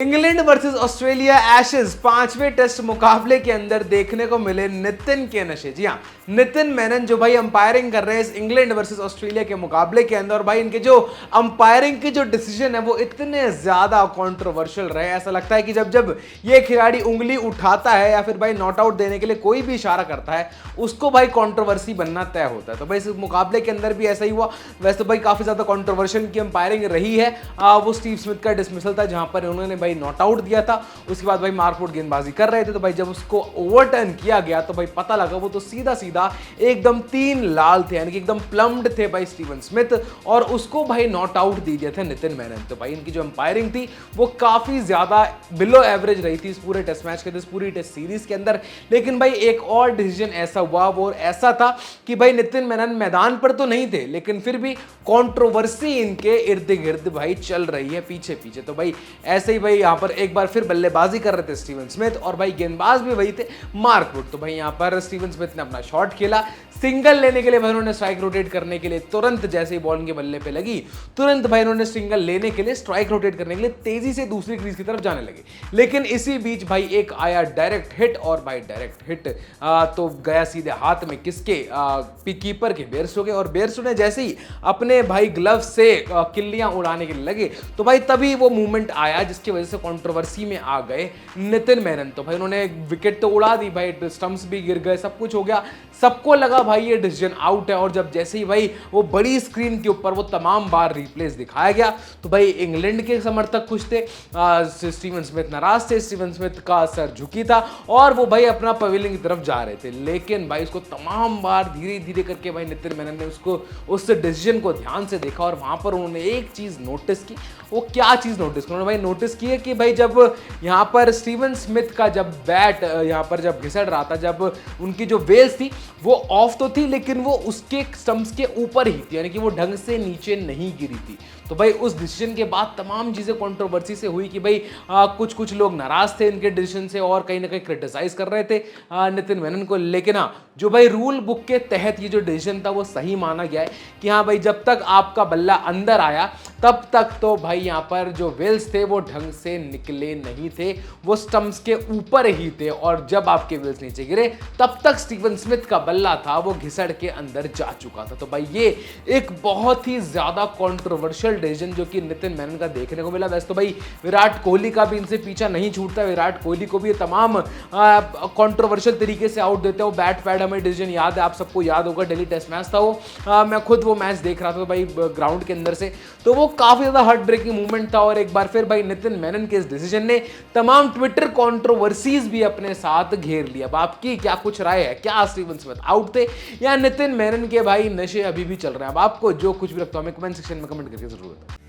England versus Australia Ashes पांचवें test मुकाबले के अंदर देखने को मिले नितिन के नशे। जी हाँ, नितिन मेनन जो भाई अंपायरिंग कर रहे हैं इस इंग्लैंड वर्सेस ऑस्ट्रेलिया के मुकाबले के अंदर, और भाई इनके जो अंपायरिंग के जो डिसीजन है वो इतने ज्यादा कंट्रोवर्शियल रहे। ऐसा लगता है कि जब जब ये खिलाड़ी उंगली उठाता है या फिर भाई नॉट आउट देने के लिए कोई भी इशारा करता है उसको भाई कंट्रोवर्सी बनना तय होता है। तो भाई इस मुकाबले के अंदर भी ऐसा ही हुआ। वैसे तो भाई काफी ज्यादा कंट्रोवर्शियल की अंपायरिंग रही है। वो स्टीव स्मिथ का डिसमिसल था जहां पर उन्होंने भाई नॉट आउट दिया था। उसके बाद भाई मार्कवुड गेंदबाजी कर रहे थे, तो भाई जब उसको ओवरटर्न किया गया तो भाई पता लगा वो तो सीधा सीधा एकदम 3 लाल थे, यानी कि एकदम प्लम्ड थे भाई स्टीवन स्मिथ, और उसको भाई नॉट आउट दे दिया था नितिन मेनन। तो भाई इनकी जो अंपायरिंग थी वो काफी ज्यादा बिलो एवरेज रही थी इस पूरे टेस्ट मैच के, इस पूरी टेस्ट सीरीज के अंदर। लेकिन भाई एक और डिसीजन ऐसा हुआ, वो ऐसा था कि भाई नितिन मेनन मैदान पर तो नहीं थे लेकिन फिर भी कंट्रोवर्सी इनके इर्द गिर्द भाई चल रही है पीछे पीछे। तो भाई ऐसे ही भाई यहां पर एक बार फिर बल्लेबाजी कर रहे थे स्टीवन स्मिथ, और भाई गेंदबाज भी वही थे मार्कवुड। तो भाई यहां पर स्टीवन स्मिथ ने अपना शॉट खेला, सिंगल लेने के लिए भाई उन्होंने स्ट्राइक रोटेट करने के लिए तुरंत जैसे ही बॉल के बल्ले पे लगी तुरंत भाई उन्होंने सिंगल लेने के लिए स्ट्राइक रोटेट करने के लिए तेजी से दूसरी क्रीज की तरफ जाने लगे। लेकिन इसी बीच भाई एक आया डायरेक्ट हिट, और भाई डायरेक्ट हिट तो गया सीधे हाथ में किसके, कीपर के बेयरस्टो के। और बेयरस्टो ने जैसे ही अपने भाई ग्लव से किल्लियां उड़ाने के लिए लगे तो भाई तभी वो मूवमेंट आया जिसकी वजह से कंट्रोवर्सी में आ गए नितिन मेनन। तो भाई उन्होंने विकेट तो उड़ा दी, भाई स्टंप्स भी गिर गए, सब कुछ हो गया, सबको लगा भाई ये डिसीजन आउट है। और जब जैसे ही भाई वो बड़ी स्क्रीन के ऊपर वो तमाम बार रिप्लेस दिखाया गया तो भाई इंग्लैंड के समर्थक खुश थे, स्टीवन स्मिथ नाराज थे, स्टीवन स्मिथ का सर झुकी था और वो भाई अपना पवेलियन की तरफ जा रहे थे। लेकिन भाई उसको तमाम बार धीरे धीरे करके भाई नितिन मेनन ने उसको उस डिसीजन को ध्यान से देखा, और वहां पर उन्होंने एक चीज नोटिस की। वो क्या चीज नोटिस की उन्होंने भाई नोटिस की है कि भाई जब यहां पर स्टीवन स्मिथ का जब बैट यहां पर जब घिसड़ रहा था, जब उनकी जो वेल्स थी वो ऑफ तो थी लेकिन वो उसके स्टंप्स के ऊपर ही थी, यानी कि वो ढंग से नीचे नहीं गिरी थी। तो भाई उस डिसीजन के बाद तमाम चीजें कंट्रोवर्सी से हुई कि भाई कुछ कुछ लोग नाराज थे इनके डिसीजन से और कहीं ना कहीं क्रिटिसाइज कर रहे थे नितिन मेनन को। लेकिन हाँ, जो भाई रूल बुक के तहत ये जो डिसीजन था वो सही माना गया है कि हाँ भाई जब तक आपका बल्ला अंदर आया तब तक तो भाई यहाँ पर जो वेल्स थे वो ढंग से निकले नहीं थे, वो स्टंप्स के ऊपर ही थे, और जब आपके वेल्स नीचे गिरे तब तक स्टीवन स्मिथ का बल्ला था वो घिसड़ के अंदर जा चुका था। तो भाई ये एक बहुत ही ज्यादा कंट्रोवर्शियल डिसीजन जो कि नितिन मेनन का देखने को मिला। वैसे तो भाई विराट कोहली का भी इनसे पीछा नहीं छूटता, विराट कोहली को भी ये तमाम कंट्रोवर्शियल तरीके से आउट देते हो। बैट पैड हमें डिसीजन याद है, आप सबको याद होगा, दिल्ली टेस्ट मैच था वो, मैं खुद वो मैच देख रहा था भाई ग्राउंड के अंदर से, तो वो काफी ज्यादा हार्ट ब्रेकिंग मूवमेंट था। और एक बार फिर भाई नितिन मेनन के इस डिसीजन ने तमाम ट्विटर कंट्रोवर्सीज भी अपने साथ घेर लिया। अब आपकी क्या कुछ राय है, क्या स्टीवन स्मिथ आउट थे या नितिन मेनन के भाई नशे अभी भी चल रहे हैं? अब आपको जो कुछ भी लगता है हमें कमेंट सेक्शन में कमेंट करके जरूर बताएं।